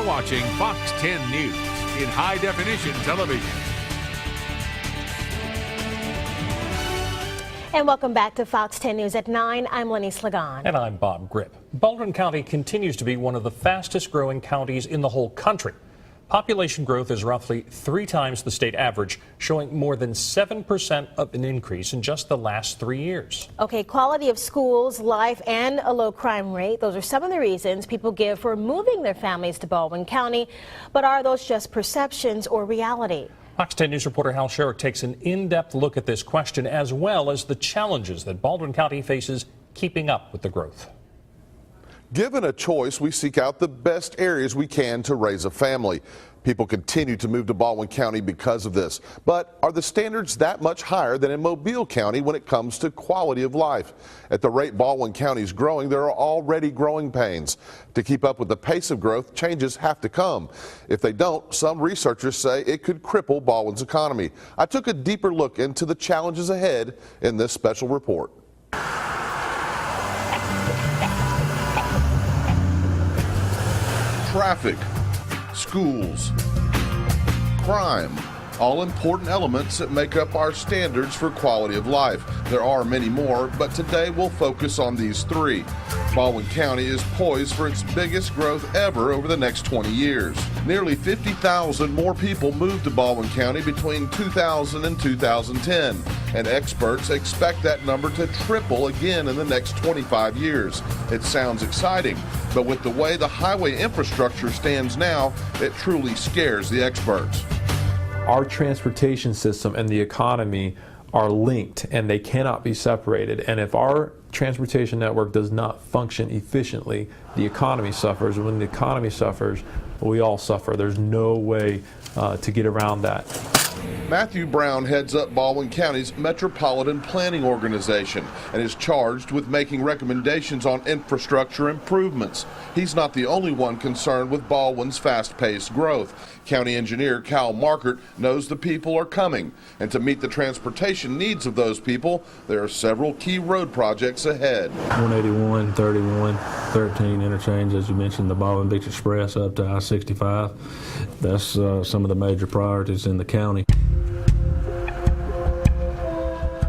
watching Fox 10 News in high-definition television. And welcome back to Fox 10 News at 9. I'm Lenny Slagan. And I'm Bob Grip. Baldwin County continues to be one of the fastest growing counties in the whole country. Population growth is roughly 3 times the state average, showing more than 7% of an increase in just the last 3 years. Okay, quality of schools, life, and a low crime rate. Those are some of the reasons people give for moving their families to Baldwin County. But are those just perceptions or reality? Fox 10 News reporter Hal Sherrick takes an in-depth look at this question, as well as the challenges that Baldwin County faces keeping up with the growth. Given a choice, we seek out the best areas we can to raise a family. People continue to move to Baldwin County because of this. But are the standards that much higher than in Mobile County when it comes to quality of life? At the rate Baldwin County is growing, there are already growing pains. To keep up with the pace of growth, changes have to come. If they don't, some researchers say it could cripple Baldwin's economy. I took a deeper look into the challenges ahead in this special report. Traffic, schools, crime, all important elements that make up our standards for quality of life. There are many more, but today we'll focus on these 3. Baldwin County is poised for its biggest growth ever over the next 20 years. Nearly 50,000 more people moved to Baldwin County between 2000 and 2010, and experts expect that number to triple again in the next 25 years. It sounds exciting, but with the way the highway infrastructure stands now, it truly scares the experts. Our transportation system and the economy are linked, and they cannot be separated. And if our transportation network does not function efficiently, the economy suffers. And when the economy suffers, we all suffer. There's no way to get around that. Matthew Brown heads up Baldwin County's Metropolitan Planning Organization and is charged with making recommendations on infrastructure improvements. He's not the only one concerned with Baldwin's fast-paced growth. County engineer Cal Markert knows the people are coming, and to meet the transportation needs of those people, there are several key road projects ahead. 181, 31, 13 interchange, as you mentioned, the Baldwin Beach Express up to I-65. That's some of the major priorities in the county.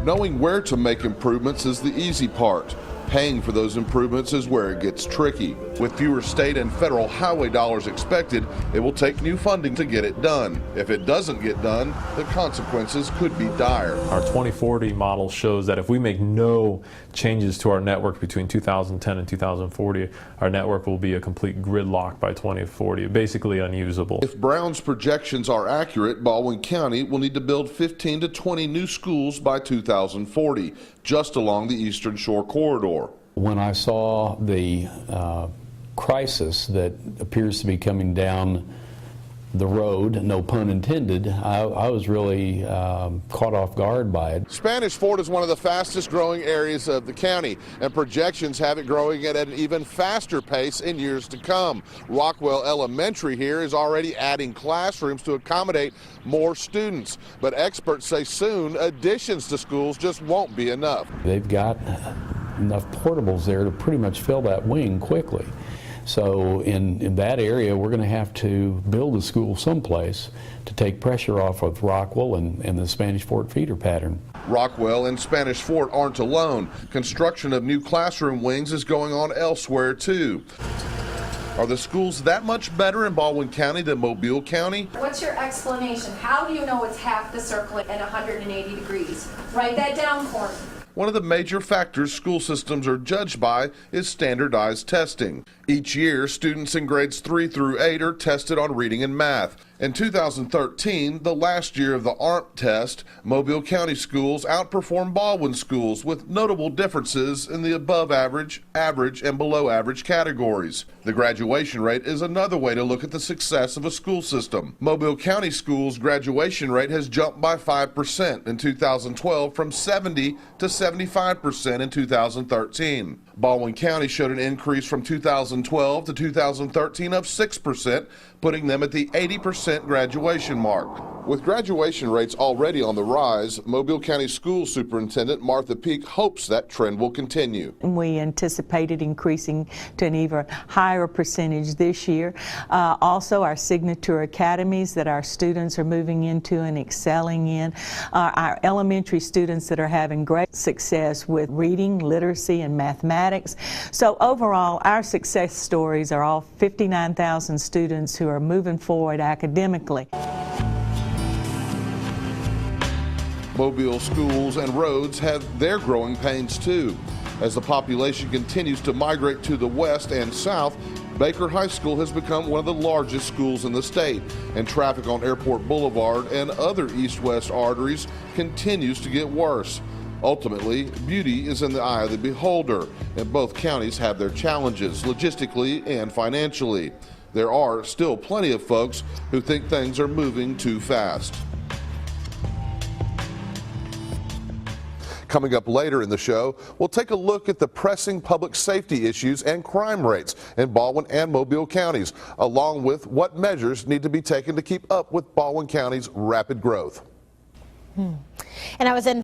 Knowing where to make improvements is the easy part. Paying for those improvements is where it gets tricky. With fewer state and federal highway dollars expected, it will take new funding to get it done. If it doesn't get done, the consequences could be dire. Our 2040 model shows that if we make no changes to our network between 2010 and 2040, our network will be a complete gridlock by 2040, basically unusable. If Brown's projections are accurate, Baldwin County will need to build 15 to 20 new schools by 2040, just along the Eastern Shore corridor. When I saw the crisis that appears to be coming down the road, no pun intended, I was really caught off guard by it. Spanish Fort is one of the fastest growing areas of the county, and projections have it growing at an even faster pace in years to come. Rockwell Elementary here is already adding classrooms to accommodate more students, but experts say soon additions to schools just won't be enough. They've got enough portables there to pretty much fill that wing quickly. So in that area, we're going to have to build a school someplace to take pressure off of Rockwell and the Spanish Fort feeder pattern. Rockwell and Spanish Fort aren't alone. Construction of new classroom wings is going on elsewhere too. Are the schools that much better in Baldwin County than Mobile County? What's your explanation? How do you know it's half the circle and 180 degrees? Write that down for me. One of the major factors school systems are judged by is standardized testing. Each year, students in grades 3 through 8 are tested on reading and math. In 2013, the last year of the ARMP test, Mobile County schools outperformed Baldwin schools with notable differences in the above average, average, and below average categories. The graduation rate is another way to look at the success of a school system. Mobile County schools' graduation rate has jumped by 5% in 2012 from 70 to 75% in 2013. Baldwin County showed an increase from 2012 to 2013 of 6%, putting them at the 80% graduation mark. With graduation rates already on the rise, Mobile County School Superintendent Martha Peak hopes that trend will continue. We anticipated increasing to an even higher percentage this year. Also, our signature academies that our students are moving into and excelling in. Our elementary students that are having great success with reading, literacy, and mathematics. So overall, our success stories are all 59,000 students who are moving forward academically. Mobile schools and roads have their growing pains too. As the population continues to migrate to the west and south, Baker High School has become one of the largest schools in the state, and traffic on Airport Boulevard and other east-west arteries continues to get worse. Ultimately, beauty is in the eye of the beholder, and both counties have their challenges logistically and financially. There are still plenty of folks who think things are moving too fast. Coming up later in the show, we'll take a look at the pressing public safety issues and crime rates in Baldwin and Mobile counties, along with what measures need to be taken to keep up with Baldwin County's rapid growth. And I was in